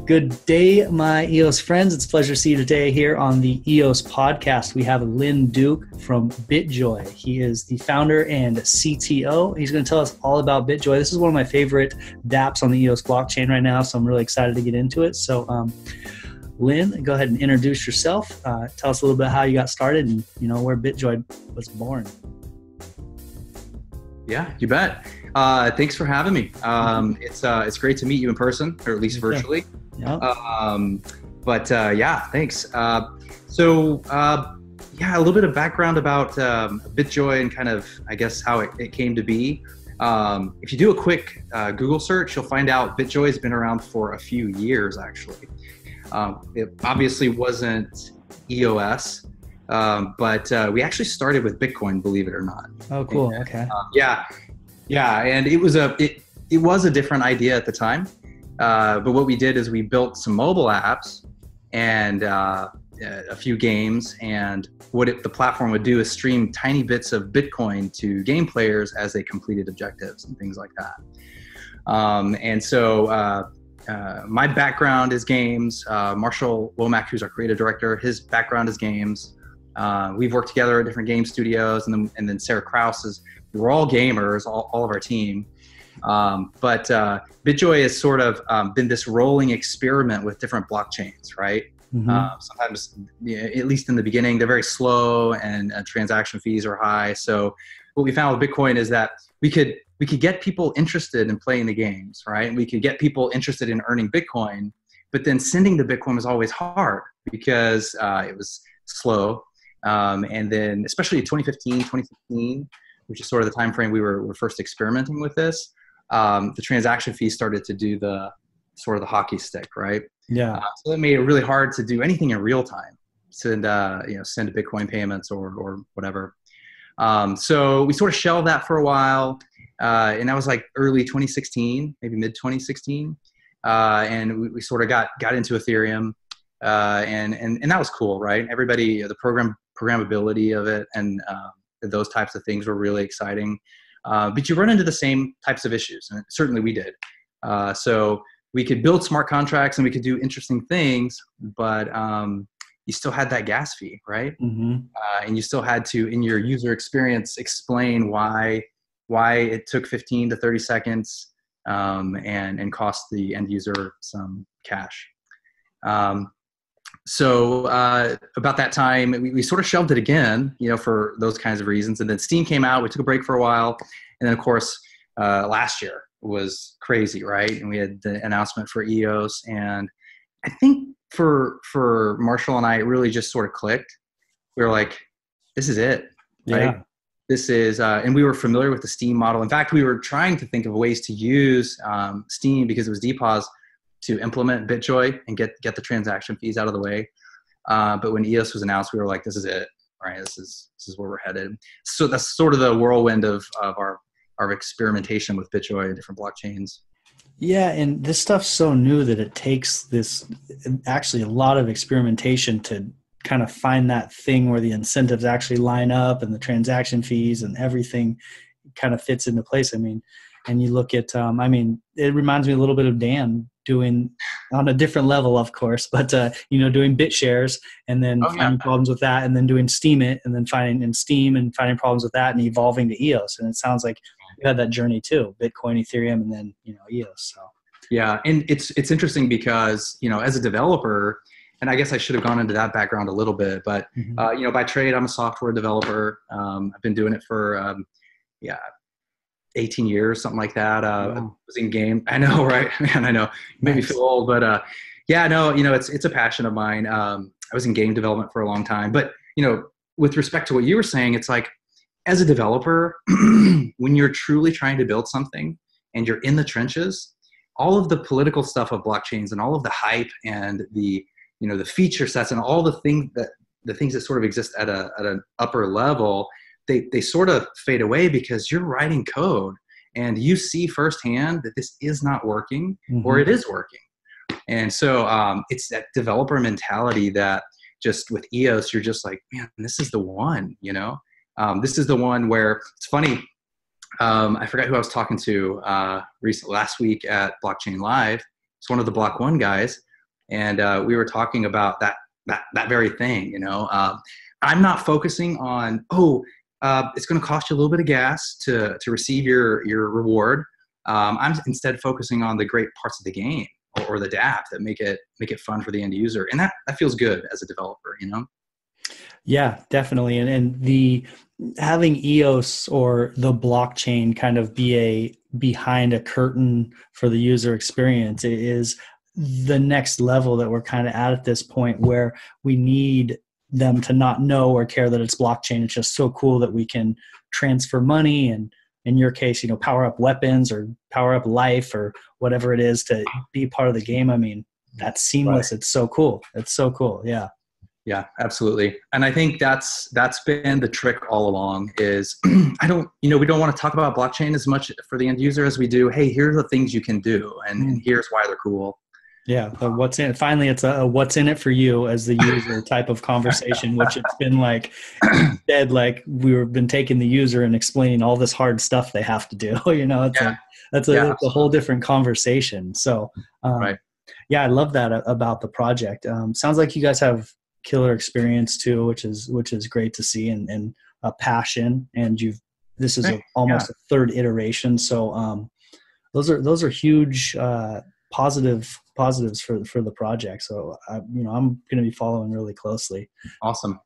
Good day, my EOS friends. It's a pleasure to see you today here on the EOS Podcast. We have Lynn from BitJoy. He is the founder and CTO. He's going to tell us all about BitJoy. This is one of my favorite Dapps on the EOS blockchain right now, so I'm really excited to get into it. So, Lynn, go ahead and introduce yourself. Tell us a little bit how you got started and where BitJoy was born. Yeah, you bet. Thanks for having me. It's great to meet you in person, or at least virtually. Yeah. Thanks. A little bit of background about BitJoy and kind of, I guess, how it came to be. If you do a quick Google search, you'll find out BitJoy has been around for a few years, actually. It obviously wasn't EOS, but we actually started with Bitcoin, believe it or not. Oh, cool. Okay. And it was a different idea at the time. But what we did is we built some mobile apps and a few games. And what the platform would do is stream tiny bits of Bitcoin to game players as they completed objectives and things like that. My background is games. Marshall Womack, who's our creative director, his background is games. We've worked together at different game studios, and then Sarah Krause we're all gamers, all of our team. But BitJoy has sort of been this rolling experiment with different blockchains, right? Mm-hmm. Sometimes, at least in the beginning, they're very slow and transaction fees are high. So what we found with Bitcoin is that we could get people interested in playing the games, right? And we could get people interested in earning Bitcoin, but then sending the Bitcoin was always hard because it was slow. And then especially 2015, which is sort of the time frame we were first experimenting with this, the transaction fees started to do the sort of the hockey stick, right? Yeah. So that made it really hard to do anything in real time, send Bitcoin payments or whatever. So we sort of shelved that for a while, and that was like early 2016, maybe mid 2016, and we sort of got into Ethereum, and that was cool, right? Everybody, the programmability of it and those types of things were really exciting. But you run into the same types of issues, and certainly we did. So we could build smart contracts and we could do interesting things, but you still had that gas fee, right? Mm-hmm. And you still had to, in your user experience, explain why it took 15 to 30 seconds and cost the end user some cash. So about that time, we sort of shelved it again, for those kinds of reasons. And then Steam came out. We took a break for a while. And then, of course, last year was crazy, right? And we had the announcement for EOS. And I think for Marshall and I, it really just sort of clicked. We were like, this is it, right? Yeah. This is, and we were familiar with the Steam model. In fact, we were trying to think of ways to use Steam because it was DPoS to implement BitJoy and get the transaction fees out of the way. But when EOS was announced, we were like, this is it, right? This is where we're headed. So that's sort of the whirlwind of our experimentation with BitJoy and different blockchains. Yeah, and this stuff's so new that it takes actually a lot of experimentation to kind of find that thing where the incentives actually line up and the transaction fees and everything kind of fits into place. I mean, and you look at, it reminds me a little bit of Dan doing on a different level, of course, but, doing bit shares and then finding problems with that, and then doing Steemit and then finding in Steam and finding problems with that and evolving to EOS. And it sounds like you had that journey too, Bitcoin, Ethereum, and then, EOS. So. Yeah. And it's interesting because, as a developer, and I guess I should have gone into that background a little bit, but, by trade, I'm a software developer. I've been doing it for, 18 years, something like that. I was in game. I know, right? Man, I know. You made me feel old, but it's a passion of mine. I was in game development for a long time, but with respect to what you were saying, it's like, as a developer, when you're truly trying to build something and you're in the trenches, all of the political stuff of blockchains and all of the hype and the feature sets and all the things that sort of exist at an upper level, they sort of fade away because you're writing code and you see firsthand that this is not working or it is working. And so it's that developer mentality that just with EOS, you're just like, man, this is the one, you know? This is the one where it's funny. I forgot who I was talking to last week at Blockchain Live, It's one of the Block One guys, and we were talking about that very thing. I'm not focusing on it's going to cost you a little bit of gas to receive your reward. I'm instead focusing on the great parts of the game or the DApp that make it fun for the end user, and that feels good as a developer. Yeah, definitely. And the having EOS or the blockchain kind of be behind a curtain for the user experience is the next level that we're kind of at this point, where we need them to not know or care that it's blockchain. It's just so cool that we can transfer money and, in your case, power up weapons or power up life or whatever it is to be part of the game. I mean, that's seamless. Right. It's so cool. It's so cool. Yeah. Yeah, absolutely. And I think that's been the trick all along is we don't want to talk about blockchain as much for the end user as we do, hey, here are the things you can do and here's why they're cool. Yeah, but what's in it? Finally, it's a what's in it for you as the user type of conversation, which it's been like instead like we've been taking the user and explaining all this hard stuff they have to do. It's a whole different conversation. So right. Yeah, I love that about the project. Sounds like you guys have killer experience too, which is great to see, and a passion. And this is almost a third iteration. So those are huge positives for the project. So I'm going to be following really closely. Awesome.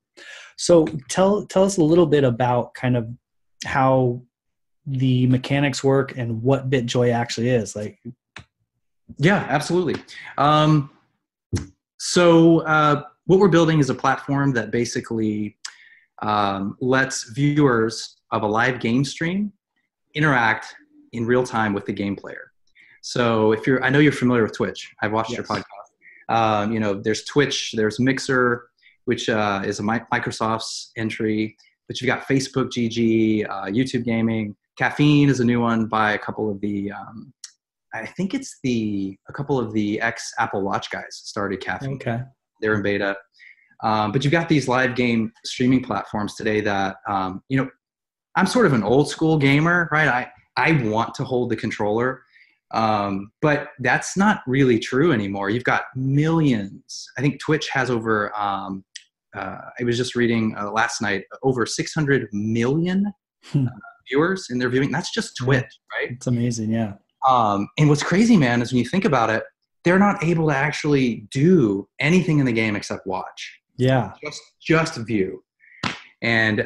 So tell us a little bit about kind of how the mechanics work and what BitJoy actually is like. Yeah, absolutely. So what we're building is a platform that basically lets viewers of a live game stream interact in real time with the game player. So I know you're familiar with Twitch. I've watched your podcast. There's Twitch, there's Mixer, which is a Microsoft's entry, but you've got Facebook GG, YouTube Gaming. Caffeine is a new one by a couple of the, I think it's a couple of the ex-Apple Watch guys started Caffeine. Okay. They're in beta. But you've got these live game streaming platforms today that, I'm sort of an old school gamer, right? I want to hold the controller, but that's not really true anymore. You've got millions. I think Twitch has over, I was just reading last night, over 600 million viewers in their viewing. That's just Twitch, right? It's amazing, yeah. And what's crazy, man, is when you think about it, they're not able to actually do anything in the game except watch. Yeah. Just view. And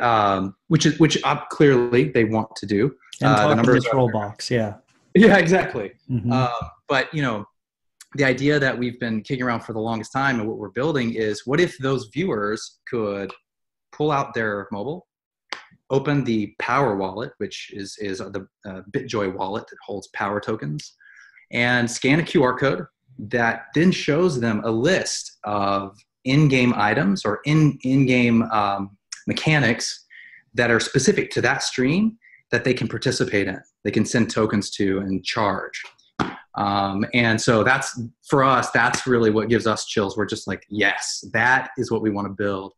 which clearly they want to do. And talk in the troll box, yeah. Yeah, exactly. Mm-hmm. But the idea that we've been kicking around for the longest time and what we're building is, what if those viewers could pull out their mobile, open the Power wallet, which is the BitJoy wallet that holds power tokens, and scan a QR code that then shows them a list of in-game items or in-game mechanics that are specific to that stream that they can participate in. They can send tokens to and charge. And so that's, for us, that's really what gives us chills. We're just like, yes, that is what we want to build.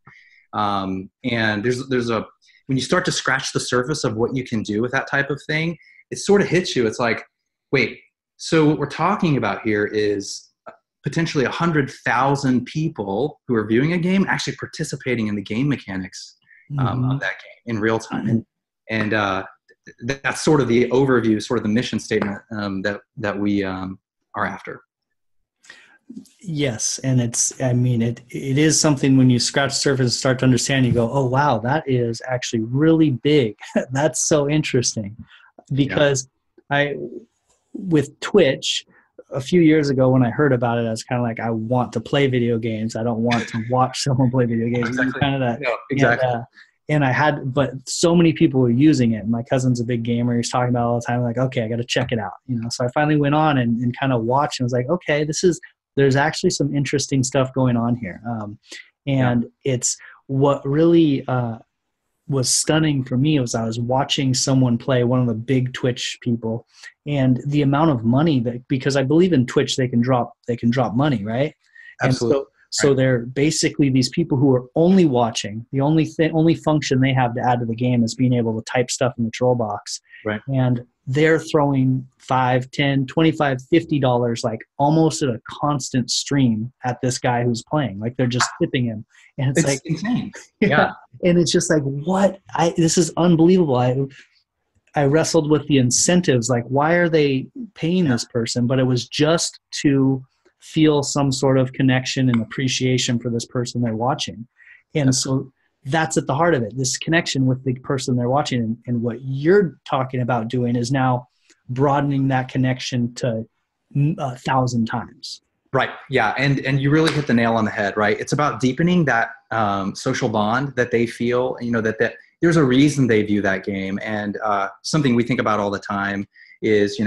And when you start to scratch the surface of what you can do with that type of thing, it sort of hits you. It's like, wait, so what we're talking about here is potentially 100,000 people who are viewing a game actually participating in the game mechanics of that game in real time. And that's sort of the overview, sort of the mission statement that we are after. Yes, and it is something when you scratch the surface and start to understand, you go, oh wow, that is actually really big. That's so interesting. Because with Twitch, a few years ago when I heard about it, I was kind of like, I want to play video games. I don't want to watch someone play video games. Exactly. Kind of that. No, exactly. But so many people were using it. My cousin's a big gamer. He's talking about it all the time. I'm like, okay, I got to check it out. So I finally went on and kind of watched and was like, okay, there's actually some interesting stuff going on here. It's what really was stunning for me was I was watching someone play, one of the big Twitch people, and the amount of money because I believe in Twitch they can drop money, right? Absolutely. And so they're basically these people who are only watching. The only function they have to add to the game is being able to type stuff in the troll box. Right. And they're throwing $5, $10, $25, $50 like almost at a constant stream at this guy who's playing. Like they're just tipping him. And it's like insane. Yeah. And it's just like, what? This is unbelievable. I wrestled with the incentives. Like, why are they paying this person? But it was just to feel some sort of connection and appreciation for this person they're watching. And so that's at the heart of it, this connection with the person they're watching. And what you're talking about doing is now broadening that connection to 1,000 times. Right. Yeah. And you really hit the nail on the head, right? It's about deepening that social bond that they feel, that there's a reason they view that game. And something we think about all the time is,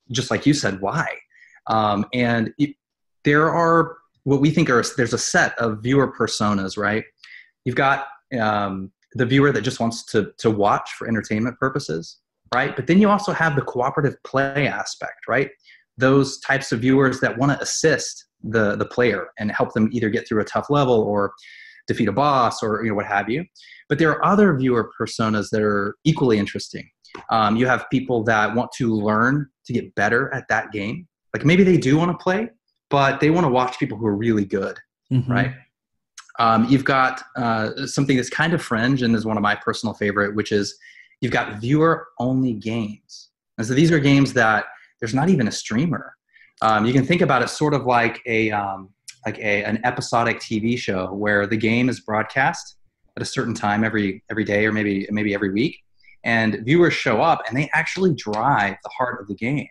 just like you said, why? There are what we think there's a set of viewer personas, right? You've got the viewer that just wants to watch for entertainment purposes, right? But then you also have the cooperative play aspect, right? Those types of viewers that want to assist the player and help them either get through a tough level or defeat a boss or what have you. But there are other viewer personas that are equally interesting. You have people that want to learn to get better at that game. Like maybe they do want to play, but they want to watch people who are really good, right? You've got something that's kind of fringe and is one of my personal favorite, which is you've got viewer-only games. And so these are games that there's not even a streamer. You can think about it sort of like an episodic TV show where the game is broadcast at a certain time every day or maybe every week, and viewers show up and they actually drive the heart of the game.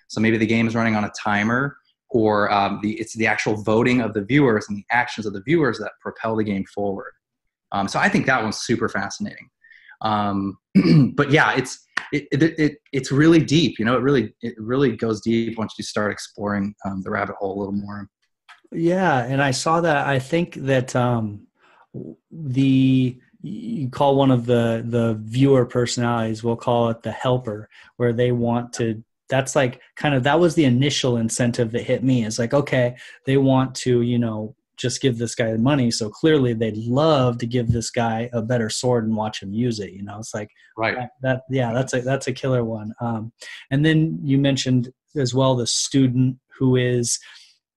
So maybe the game is running on a timer, or it's the actual voting of the viewers and the actions of the viewers that propel the game forward. So I think that one's super fascinating. But yeah, it's really deep. It really goes deep once you start exploring the rabbit hole a little more. Yeah, and I saw that. I think that you call one of the viewer personalities, we'll call it the helper, where they want to. That's like that was the initial incentive that hit me. Is like, okay, they want to just give this guy the money, so clearly they'd love to give this guy a better sword and watch him use it. It's like right. That's a killer one. And then you mentioned as well the student who is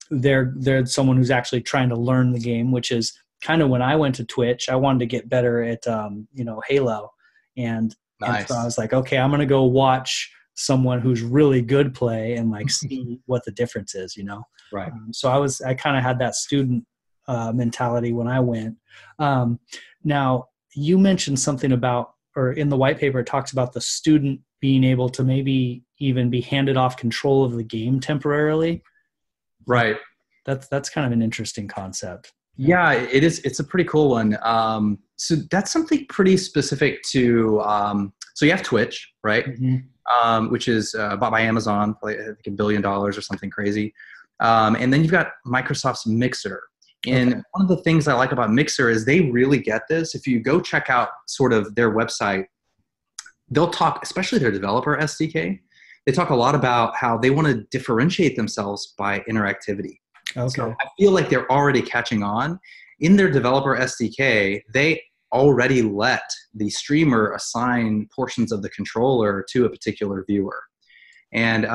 they're someone who's actually trying to learn the game, which is kind of when I went to Twitch, I wanted to get better at Halo, and so I was like, okay, I'm gonna go watch someone who's really good play and like see what the difference is, Right. So I kind of had that student mentality when I went. Now you mentioned something about, or in the white paper, it talks about the student being able to maybe even be handed off control of the game temporarily. Right. That's kind of an interesting concept. Yeah, it is. It's a pretty cool one. So that's something pretty specific to, so you have Twitch, right? Which is bought by Amazon, I think $1 billion or something crazy. And then you've got Microsoft's Mixer. And one of the things I like about Mixer is they really get this. If you go check out sort of their website, they'll talk, especially their developer SDK, they talk a lot about how they want to differentiate themselves by interactivity. Okay. So I feel like they're already catching on. In their developer SDK, they already let the streamer assign portions of the controller to a particular viewer. And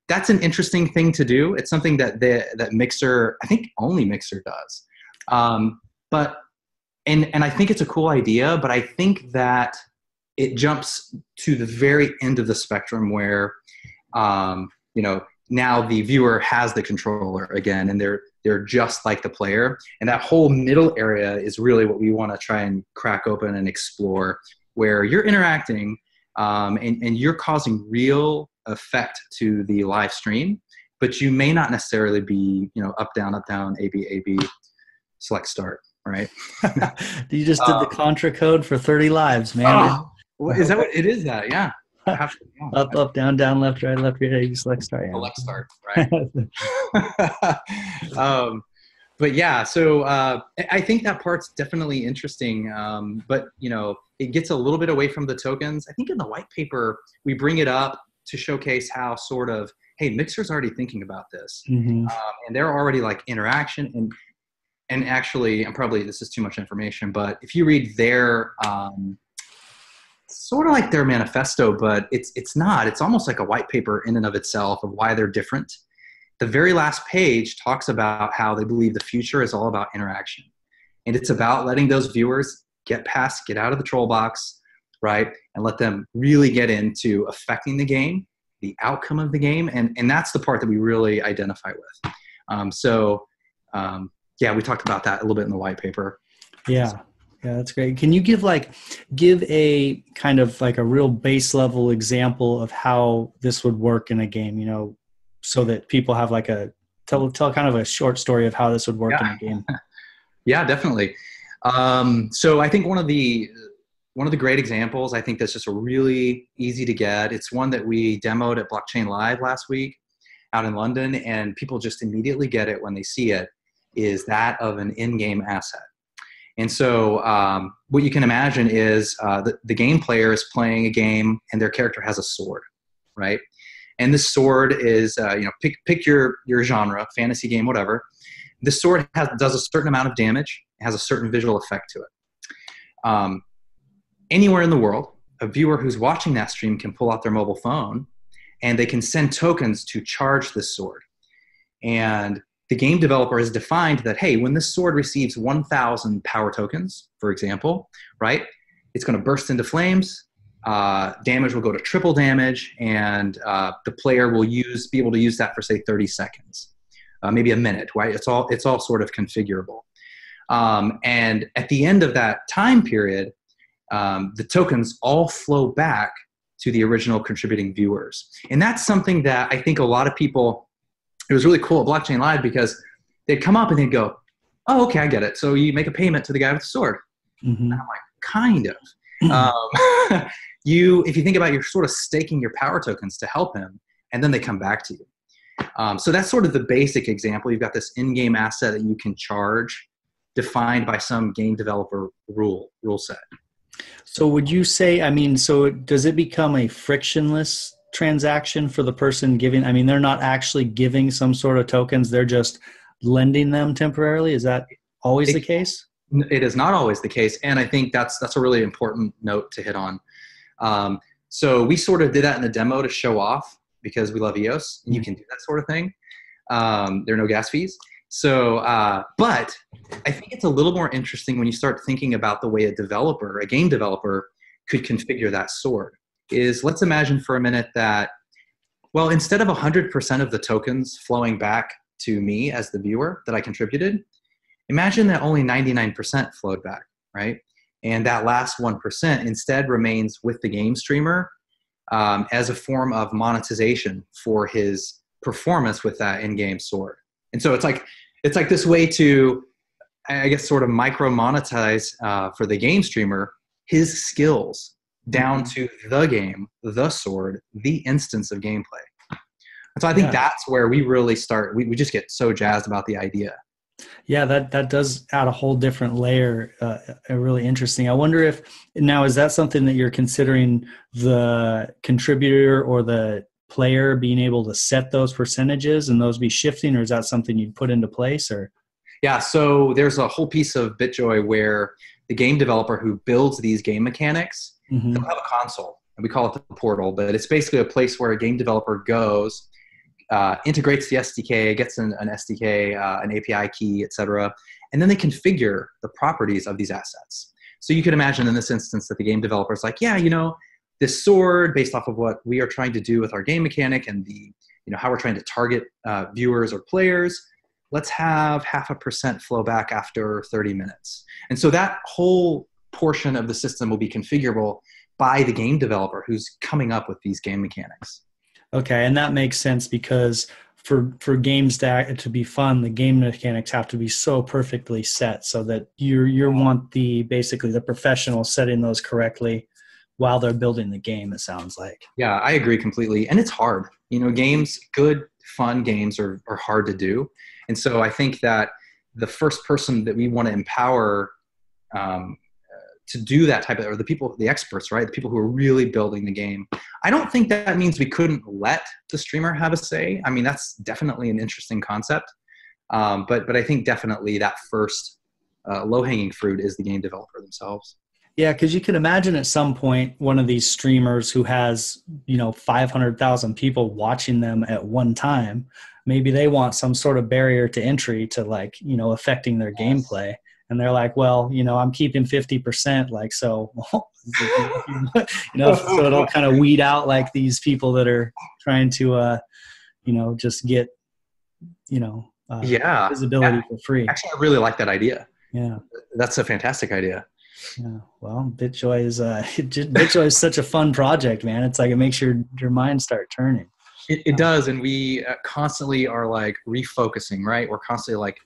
that's an interesting thing to do. It's something that Mixer, I think only Mixer does. But I think it's a cool idea, but I think that it jumps to the very end of the spectrum where, now the viewer has the controller again, and they're just like the player. And that whole middle area is really what we want to try and crack open and explore, where you're interacting and you're causing real effect to the live stream, but you may not necessarily be, up, down, A, B, select, start, right? You just did the contra code for 30 lives, man. Is that what it is? That, yeah. Up, down, left, right, select, start. Yeah. Select, start, right? But yeah, so I think that part's definitely interesting. But it gets a little bit away from the tokens. I think in the white paper we bring it up to showcase how sort of, hey, Mixer's already thinking about this, and they're already like interaction and actually, and probably this is too much information, but if you read their sort of like their manifesto, but it's not. It's almost like a white paper in and of itself of why they're different. The very last page talks about how they believe the future is all about interaction. And it's about letting those viewers get out of the troll box, right? And let them really get into affecting the game, the outcome of the game. And that's the part that we really identify with. Yeah, we talked about that a little bit in the white paper. Yeah. Yeah, that's great. Can you give a kind of like a real base level example of how this would work in a game, you know, so that people have like tell kind of a short story of how this would work in a game? Yeah, definitely. So I think one of the great examples, I think that's just a really easy to get. It's one that we demoed at Blockchain Live last week out in London, and people just immediately get it when they see it, is that of an in-game asset. And so what you can imagine is the game player is playing a game and their character has a sword, right? And this sword is, pick your genre, fantasy game, whatever. This sword does a certain amount of damage, has a certain visual effect to it. Anywhere in the world, a viewer who's watching that stream can pull out their mobile phone and they can send tokens to charge this sword. And the game developer has defined that, hey, when this sword receives 1,000 power tokens, for example, right, it's going to burst into flames, damage will go to triple damage, and the player will be able to use that for, say, 30 seconds, maybe a minute, right? It's all sort of configurable. And at the end of that time period, the tokens all flow back to the original contributing viewers. And that's something that I think a lot of people, it was really cool at Blockchain Live because they'd come up and they'd go, oh, okay, I get it. So you make a payment to the guy with the sword. Mm-hmm. And I'm like, kind of. If you think about it, you're sort of staking your power tokens to help him, and then they come back to you. So that's sort of the basic example. You've got this in-game asset that you can charge, defined by some game developer rule set. So would you say, so does it become a frictionless transaction for the person giving? They're not actually giving some sort of tokens, they're just lending them temporarily. Is that always the case? It is not always the case. And I think that's a really important note to hit on. So we sort of did that in the demo to show off because we love EOS and you can do that sort of thing. There are no gas fees. So, but I think it's a little more interesting when you start thinking about the way a game developer could configure that sword. Let's imagine for a minute that, well, instead of 100% of the tokens flowing back to me as the viewer that I contributed, imagine that only 99% flowed back, right? And that last 1% instead remains with the game streamer as a form of monetization for his performance with that in-game sword. And so it's like this way to, I guess, sort of micro monetize for the game streamer his skills down to the game, the sword, the instance of gameplay. And so I think that's where we really start. We just get so jazzed about the idea. Yeah, that does add a whole different layer. Really interesting. I wonder if now, is that something that you're considering the contributor or the player being able to set those percentages and those be shifting, or is that something you'd put into place? Or yeah, so there's a whole piece of BitJoy where the game developer who builds these game mechanics, they'll have a console, and we call it the portal, but it's basically a place where a game developer goes, integrates the SDK, gets an SDK, an API key, etc., and then they configure the properties of these assets. So you can imagine in this instance that the game developer is like, yeah, this sword, based off of what we are trying to do with our game mechanic and how we're trying to target viewers or players, let's have 0.5% flow back after 30 minutes. And so that whole portion of the system will be configurable by the game developer who's coming up with these game mechanics. Okay, and that makes sense because for games to be fun, the game mechanics have to be so perfectly set so that you want basically the professional setting those correctly while they're building the game, it sounds like. Yeah, I agree completely. And it's hard. Good, fun games are hard to do. And so I think that the first person that we want to empower to do that type of, or the experts, right? The people who are really building the game. I don't think that means we couldn't let the streamer have a say. That's definitely an interesting concept. But I think definitely that first low-hanging fruit is the game developer themselves. Yeah, because you can imagine at some point one of these streamers who has, 500,000 people watching them at one time, maybe they want some sort of barrier to entry to like, affecting their gameplay. And they're like, well, I'm keeping 50%, like, so, so it'll kind of weed out like these people that are trying to, just get, visibility for free. Actually, I really like that idea. Yeah. That's a fantastic idea. Yeah, well, BitJoy is such a fun project, man. It's like it makes your mind start turning. It does, and we constantly are like refocusing, right? We're constantly like,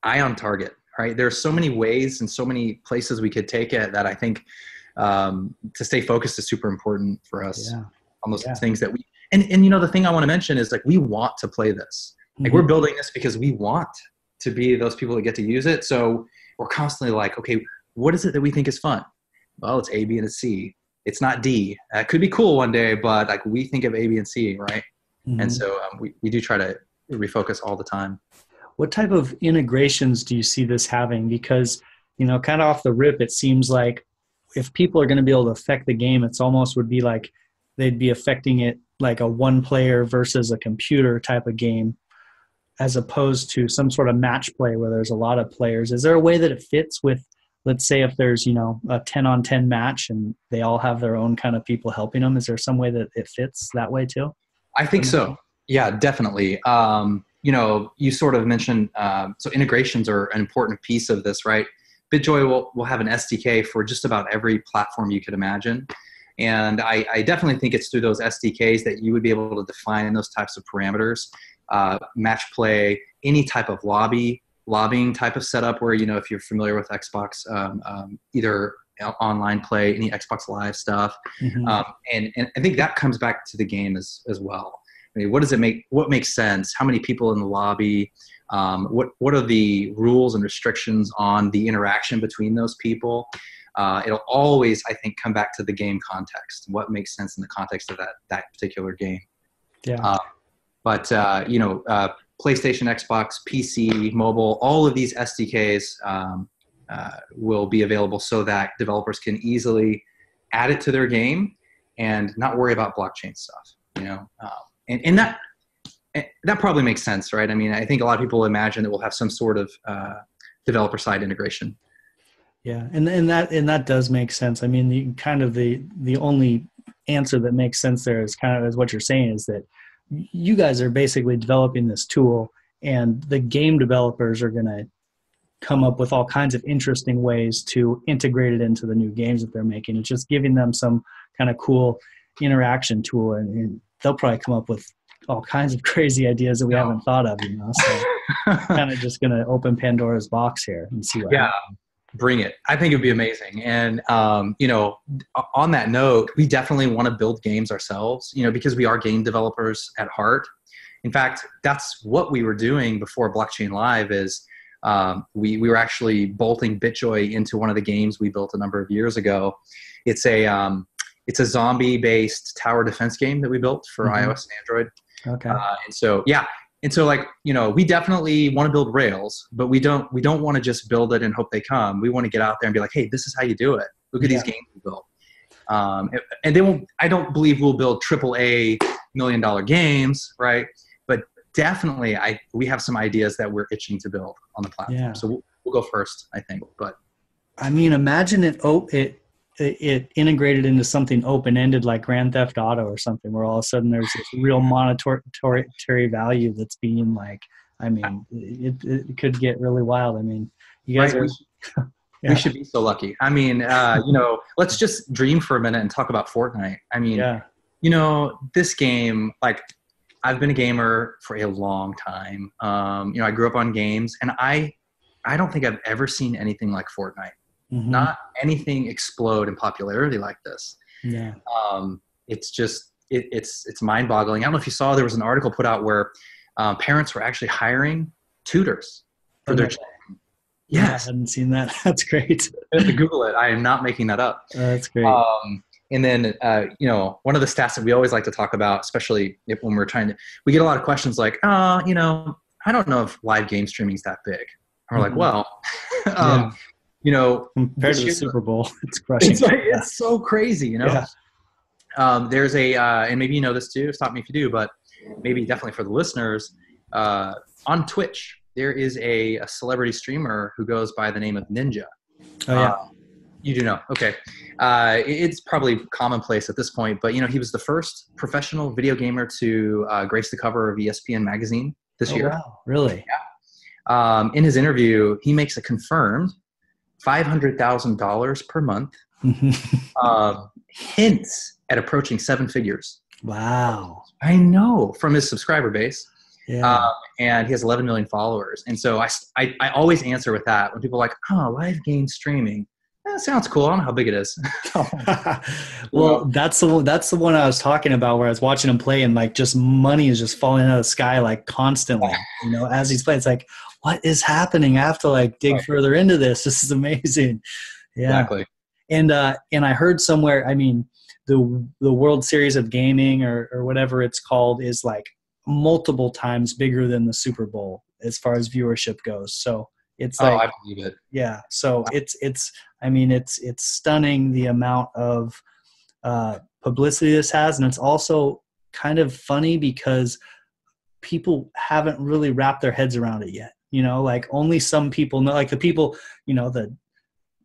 eye on target, right? There's so many ways and so many places we could take it that I think to stay focused is super important for us on those things that we. And the thing I want to mention is like we want to play this. Like we're building this because we want to be those people that get to use it. So we're constantly like, okay, what is it that we think is fun? Well, it's A, B, and a C. It's not D. That could be cool one day, but like we think of A, B, and C, right? And so we do try to refocus all the time. What type of integrations do you see this having? Because, kind of off the rip, it seems like if people are going to be able to affect the game, it's almost would be like they'd be affecting it like a one player versus a computer type of game, as opposed to some sort of match play where there's a lot of players. Is there a way that it fits with, let's say if there's, a 10-on-10 match and they all have their own kind of people helping them? Is there some way that it fits that way too? I think so. Yeah, definitely. You sort of mentioned, so integrations are an important piece of this, right? BitJoy will have an SDK for just about every platform you could imagine. And I definitely think it's through those SDKs that you would be able to define those types of parameters. Match play, any type of lobbying type of setup where, if you're familiar with Xbox, either online play, any Xbox Live stuff. And I think that comes back to the game as well. I mean, what makes sense? How many people in the lobby? What are the rules and restrictions on the interaction between those people? It'll always, I think, come back to the game context. What makes sense in the context of that particular game? Yeah. But PlayStation, Xbox, PC, mobile, all of these SDKs will be available so that developers can easily add it to their game and not worry about blockchain stuff. And that probably makes sense, right? I mean, I think a lot of people imagine that we'll have some sort of developer side integration. Yeah, and that does make sense. I mean, the only answer that makes sense there is kind of as what you're saying is that you guys are basically developing this tool, and the game developers are going to come up with all kinds of interesting ways to integrate it into the new games that they're making. It's just giving them some kind of cool interaction tool, and they'll probably come up with all kinds of crazy ideas that we haven't thought of, So kind of just going to open Pandora's box here and see what happens. Bring it. I think it'd be amazing. And, on that note, we definitely want to build games ourselves, because we are game developers at heart. In fact, that's what we were doing before Blockchain Live is we were actually bolting BitJoy into one of the games we built a number of years ago. It's a zombie-based tower defense game that we built for iOS and Android. Okay. And so like, we definitely want to build Rails, but we don't want to just build it and hope they come. We want to get out there and be like, hey, this is how you do it. Look at these games we built. And I don't believe we'll build AAA $1 million games, right? But definitely we have some ideas that we're itching to build on the platform. Yeah. So we'll go first, I think. But I mean, imagine it integrated into something open-ended like Grand Theft Auto or something, where all of a sudden there's this real monetary value that's being like, I mean, it could get really wild. I mean, you guys we should be so lucky. I mean, let's just dream for a minute and talk about Fortnite. I mean, this game, like, I've been a gamer for a long time. I grew up on games, and I don't think I've ever seen anything like Fortnite. Not anything explode in popularity like this. Yeah. It's just, it's mind boggling. I don't know if you saw, there was an article put out where parents were actually hiring tutors for their children. Yes. I hadn't seen that. That's great. You have to Google it. I am not making that up. That's great. And then, one of the stats that we always like to talk about, especially when we're we get a lot of questions like, I don't know if live game streaming is that big. And we're like, well, compared to the Super Bowl, it's crushing. It's so crazy, Yeah. There's and maybe you know this too, stop me if you do, but maybe definitely for the listeners, on Twitch, there is a celebrity streamer who goes by the name of Ninja. Oh, yeah. You do know. Okay. It's probably commonplace at this point, but he was the first professional video gamer to grace the cover of ESPN magazine this year. Wow. Really? Yeah. In his interview, he makes a confirmed $500,000 per month. Hints at approaching 7 figures. Wow. I know, from his subscriber base. Yeah. And he has 11 million followers. And so I always answer with that when people are like, oh, live game streaming. That sounds cool. I don't know how big it is. Well, that's the one I was talking about, where I was watching him play, and like just money is just falling out of the sky like constantly. As he's playing, it's like, what is happening? I have to like dig further into this. This is amazing. Yeah. Exactly. And I heard somewhere, I mean, the World Series of Gaming or whatever it's called is like multiple times bigger than the Super Bowl as far as viewership goes. So it's like, I believe it. Yeah. So it's stunning the amount of publicity this has. And it's also kind of funny because people haven't really wrapped their heads around it yet. Like only some people know, like the people, the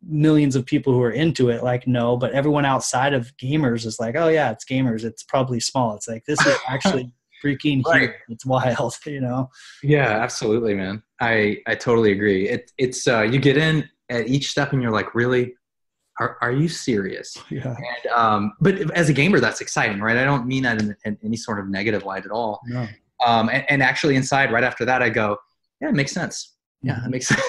millions of people who are into it, like, no, but everyone outside of gamers is like, oh yeah, it's gamers. It's probably small. It's like, this is actually freaking huge. It's wild, Yeah, absolutely, man. I totally agree. It's you get in at each step and you're like, really? Are you serious? Yeah. And but as a gamer, that's exciting, right? I don't mean that in any sort of negative light at all. No. And actually inside, right after that, I go, yeah, it makes sense. Yeah, it makes sense,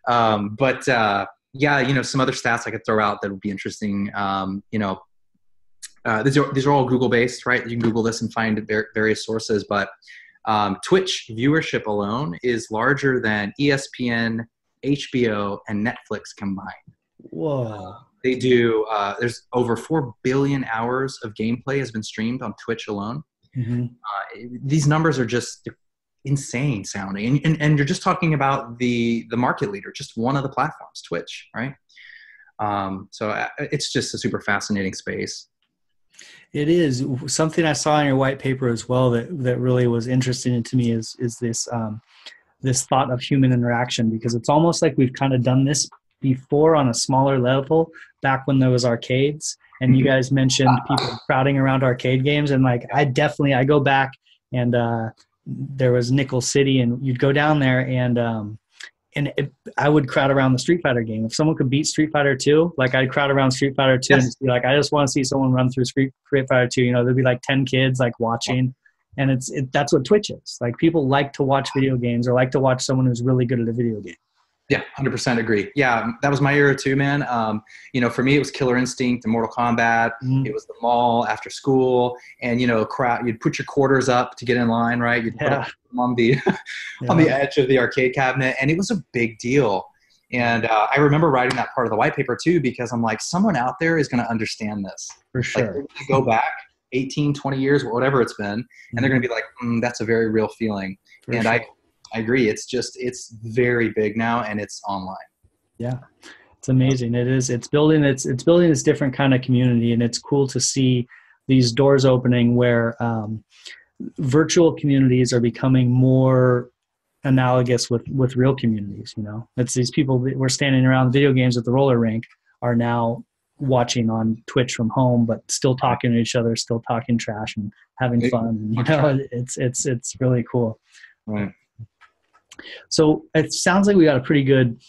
But some other stats I could throw out that would be interesting. These are all Google based, right? You can Google this and find various sources, but Twitch viewership alone is larger than ESPN, HBO, and Netflix combined. Whoa. They do, there's over 4 billion hours of gameplay has been streamed on Twitch alone. These numbers are just insane sounding. And you're just talking about the market leader, just one of the platforms, Twitch, right? So it's just a super fascinating space. It is. Something I saw in your white paper as well that really was interesting to me is this thought of human interaction, because it's almost like we've kind of done this before on a smaller level back when there was arcades, and you guys mentioned people crowding around arcade games, and like I go back, and there was Nickel City, and you'd go down there, and I would crowd around the Street Fighter game. If someone could beat Street Fighter 2, like I'd crowd around Street Fighter 2 and just be like, I just want to see someone run through Street Fighter 2. There'd be like 10 kids like watching, and that's what Twitch is. Like people like to watch video games, or like to watch someone who's really good at a video game. Yeah, 100% agree. Yeah, that was my era too, man. For me, it was Killer Instinct and Mortal Kombat. It was the mall after school, and crowd. You'd put your quarters up to get in line, right? You'd put them on the on the edge of the arcade cabinet, and it was a big deal. And I remember writing that part of the white paper too, because I'm like, someone out there is going to understand this. For sure. Like, go back 18, 20 years, whatever it's been, and they're going to be like, that's a very real feeling. For sure. I agree. It's very big now, and it's online. Yeah, it's amazing. It is. It's building this different kind of community, and it's cool to see these doors opening where virtual communities are becoming more analogous with real communities. It's these people that were standing around video games at the roller rink are now watching on Twitch from home, but still talking to each other, still talking trash and having fun. It's really cool. Right. So it sounds like we got a pretty good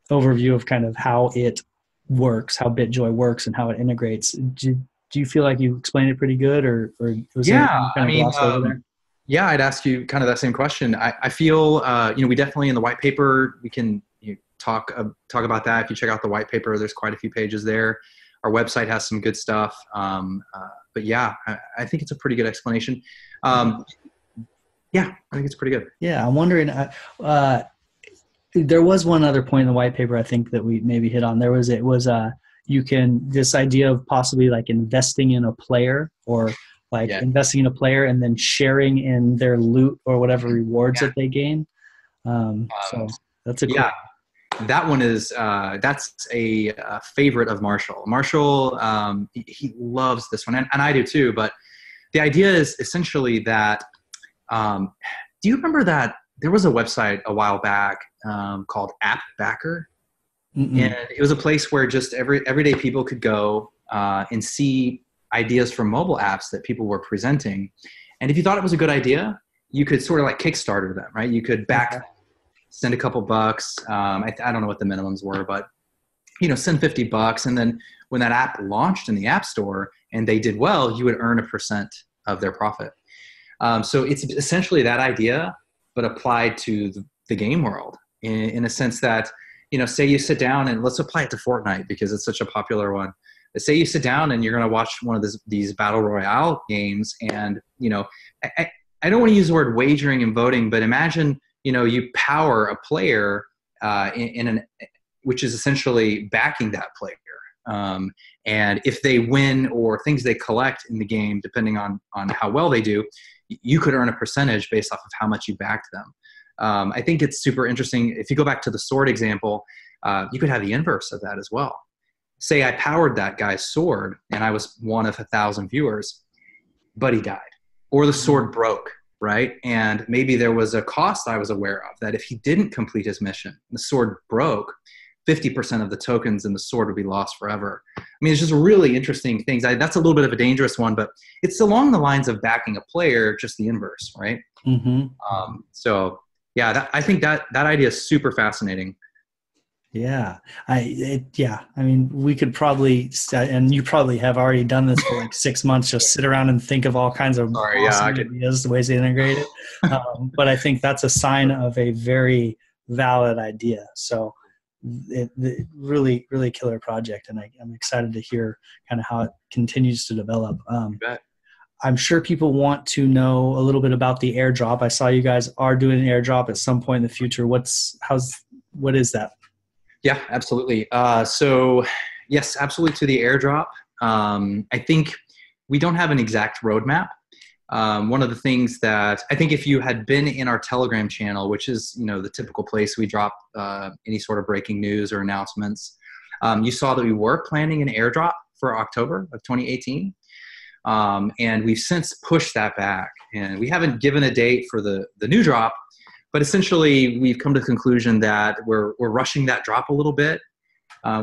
overview of kind of how it works, how BitJoy works, and how it integrates. Do you feel like you explained it pretty good, or was there kind of gloss over there? Yeah, I'd ask you kind of that same question. I feel, we definitely in the white paper, we can talk about that. If you check out the white paper, there's quite a few pages there. Our website has some good stuff. But yeah, I think it's a pretty good explanation. Yeah, I think it's pretty good. Yeah, I'm wondering, there was one other point in the white paper I think that we maybe hit on. This idea of possibly like investing in a player, or like investing in a player and then sharing in their loot or whatever rewards that they gain. So that's a cool. That one is that's a favorite of Marshall. Marshall, he loves this one, and I do too. But the idea is essentially that. Do you remember that there was a website a while back called App Backer, and it was a place where just everyday people could go and see ideas from mobile apps that people were presenting, and if you thought it was a good idea, you could sort of like Kickstarter them, right? You could send a couple bucks. I don't know what the minimums were, but send $50, and then when that app launched in the App Store and they did well, you would earn a % of their profit. So it's essentially that idea, but applied to the game world in a sense that, say you sit down and let's apply it to Fortnite because it's such a popular one. Say you sit down and you're going to watch one of these battle royale games, and I don't want to use the word wagering and voting, but imagine you power a player which is essentially backing that player, and if they win or things they collect in the game, depending on how well they do, you could earn a percentage based off of how much you backed them. I think it's super interesting. If you go back to the sword example, you could have the inverse of that as well. Say I powered that guy's sword and I was one of 1,000 viewers, but he died, or the sword broke, right? And maybe there was a cost I was aware of that if he didn't complete his mission, the sword broke, 50% of the tokens in the sword would be lost forever. I mean, it's just really interesting things. That's a little bit of a dangerous one, but it's along the lines of backing a player, just the inverse, right? So yeah, I think that idea is super fascinating. Yeah. I mean, we could probably, and you probably have already done this for like 6 months, just sit around and think of all kinds of awesome ideas, the ways to integrate it. But I think that's a sign of a very valid idea. So it really, really killer project. And I'm excited to hear kind of how it continues to develop. I'm sure people want to know a little bit about the airdrop. I saw you guys are doing an airdrop at some point in the future. What is that? Yeah, absolutely. So yes, absolutely to the airdrop. I think we don't have an exact roadmap. One of the things that I think if you had been in our Telegram channel, which is, the typical place we drop any sort of breaking news or announcements, you saw that we were planning an airdrop for October of 2018. And we've since pushed that back, and we haven't given a date for the new drop. But essentially, we've come to the conclusion that we're rushing that drop a little bit.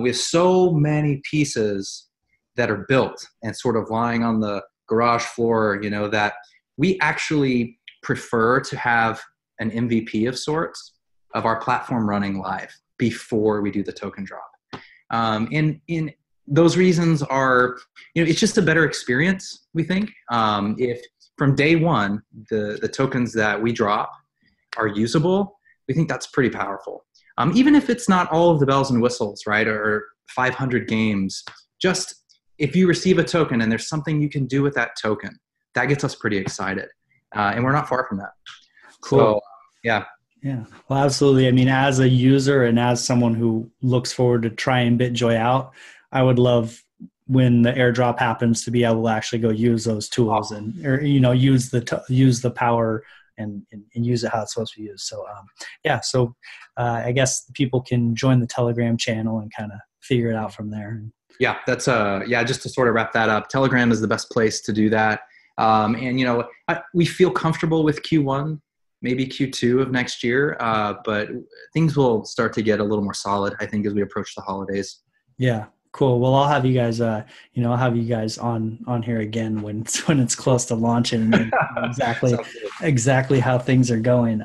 We have so many pieces that are built and sort of lying on the garage floor, that we actually prefer to have an MVP of sorts of our platform running live before we do the token drop. And those reasons are, it's just a better experience, we think. If from day one, the tokens that we drop are usable, we think that's pretty powerful. Even if it's not all of the bells and whistles, right, or 500 games, just if you receive a token and there's something you can do with that token, that gets us pretty excited. And we're not far from that. Cool. So, yeah. Yeah, well, absolutely. I mean, as a user and as someone who looks forward to trying BitJoy out, I would love when the airdrop happens to be able to actually go use those tools and use the power and use it how it's supposed to be used. So so I guess people can join the Telegram channel and kind of figure it out from there. Yeah, that's just to sort of wrap that up, Telegram is the best place to do that. And we feel comfortable with Q1, maybe Q2 of next year, but things will start to get a little more solid, I think, as we approach the holidays. Yeah. Cool. Well, I'll have you guys, I'll have you guys on here again when it's close to launching and exactly how things are going.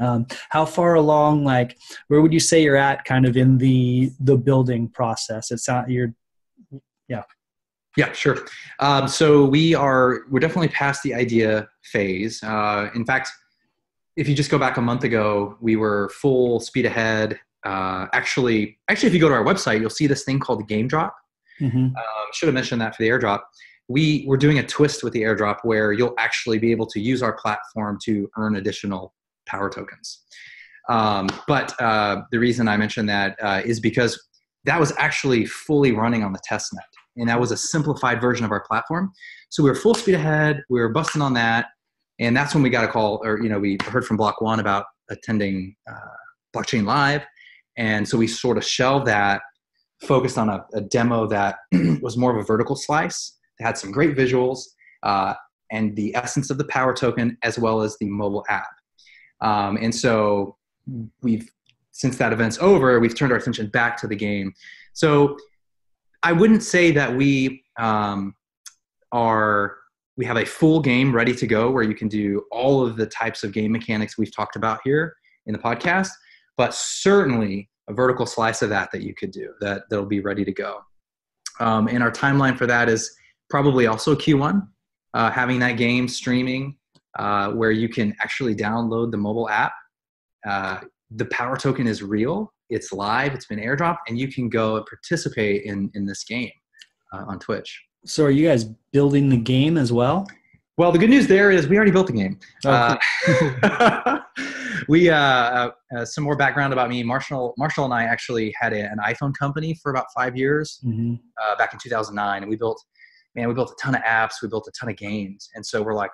How far along, where would you say you're at kind of in the building process? Yeah, sure. So we're definitely past the idea phase. In fact, if you just go back a month ago, we were full speed ahead. Actually, if you go to our website, you'll see this thing called the Game Drop. Should have mentioned that for the airdrop. We're doing a twist with the airdrop where you'll actually be able to use our platform to earn additional power tokens. But the reason I mentioned that is because that was actually fully running on the test net, and that was a simplified version of our platform. So we were full speed ahead. We were busting on that, and that's when we got a call, or we heard from Block One about attending Blockchain Live. And so we sort of shelved that, focused on a demo that was more of a vertical slice. It had some great visuals and the essence of the Power Token, as well as the mobile app. And so since that event's over, we've turned our attention back to the game. So I wouldn't say that we have a full game ready to go where you can do all of the types of game mechanics we've talked about here in the podcast, but certainly a vertical slice of that you could do that'll be ready to go. And our timeline for that is probably also Q1, having that game streaming where you can actually download the mobile app. The Power Token is real. It's live. It's been airdropped, and you can go and participate in this game on Twitch. So are you guys building the game as well? Well, the good news there is we already built the game. Okay. Some more background about me. Marshall and I actually had an iPhone company for about 5 years back in 2009. And we built a ton of apps. We built a ton of games. And so we're like,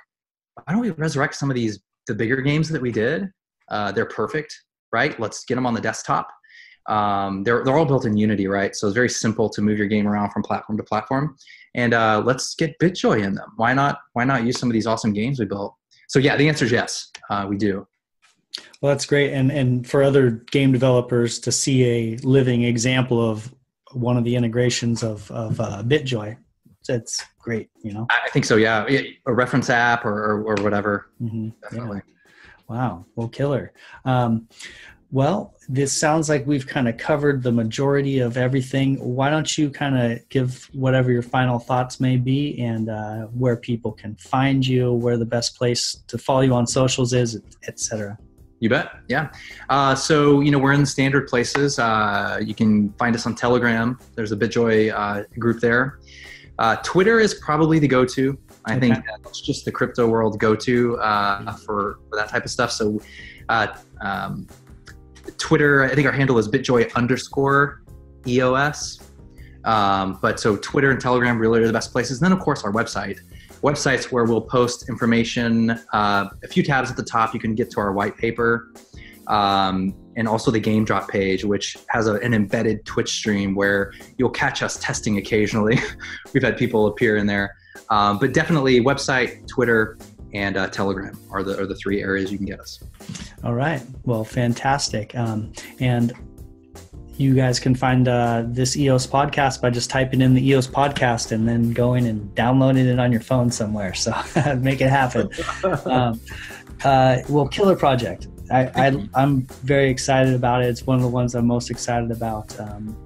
why don't we resurrect some of the bigger games that we did? They're perfect, right? Let's get them on the desktop. They're all built in Unity, right? So it's very simple to move your game around from platform to platform. And let's get BitJoy in them. Why not use some of these awesome games we built? So yeah, the answer is yes, we do. Well, that's great. And for other game developers to see a living example of one of the integrations of BitJoy, it's great, you know? I think so, yeah. A reference app or whatever. Definitely. Yeah. Wow. Well, killer. Well, this sounds like we've kind of covered the majority of everything. Why don't you kind of give whatever your final thoughts may be and where people can find you, where the best place to follow you on socials is, et cetera. You bet. Yeah. So, we're in the standard places. You can find us on Telegram. There's a BitJoy group there. Twitter is probably the go-to. I think that's just the crypto world go-to for that type of stuff. So Twitter, I think our handle is BitJoy_EOS. But so Twitter and Telegram really are the best places. And then, of course, our websites where we'll post information, a few tabs at the top. You can get to our white paper and also the game drop page, which has an embedded Twitch stream where you'll catch us testing occasionally. We've had people appear in there. But definitely website, Twitter, and Telegram are the three areas you can get us. All right. Well, fantastic. And you guys can find this EOS podcast by just typing in the EOS podcast and then going and downloading it on your phone somewhere. So make it happen. Well, killer project. I'm very excited about it. It's one of the ones I'm most excited about.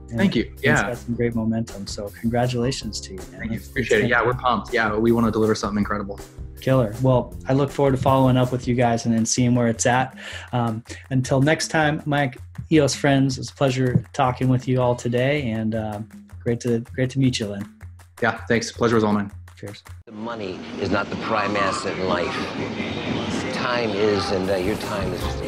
Thank you. Yeah. It's got some great momentum. So congratulations to you, man. Thank you. Appreciate it. Yeah, we're pumped. Yeah, we want to deliver something incredible. Killer. Well, I look forward to following up with you guys and then seeing where it's at. Until next time, Mike, EOS friends, it's a pleasure talking with you all today, and great to meet you, Lynn. Yeah, thanks. Pleasure was all mine. Cheers. The money is not the prime asset in life. Time is, and your time is just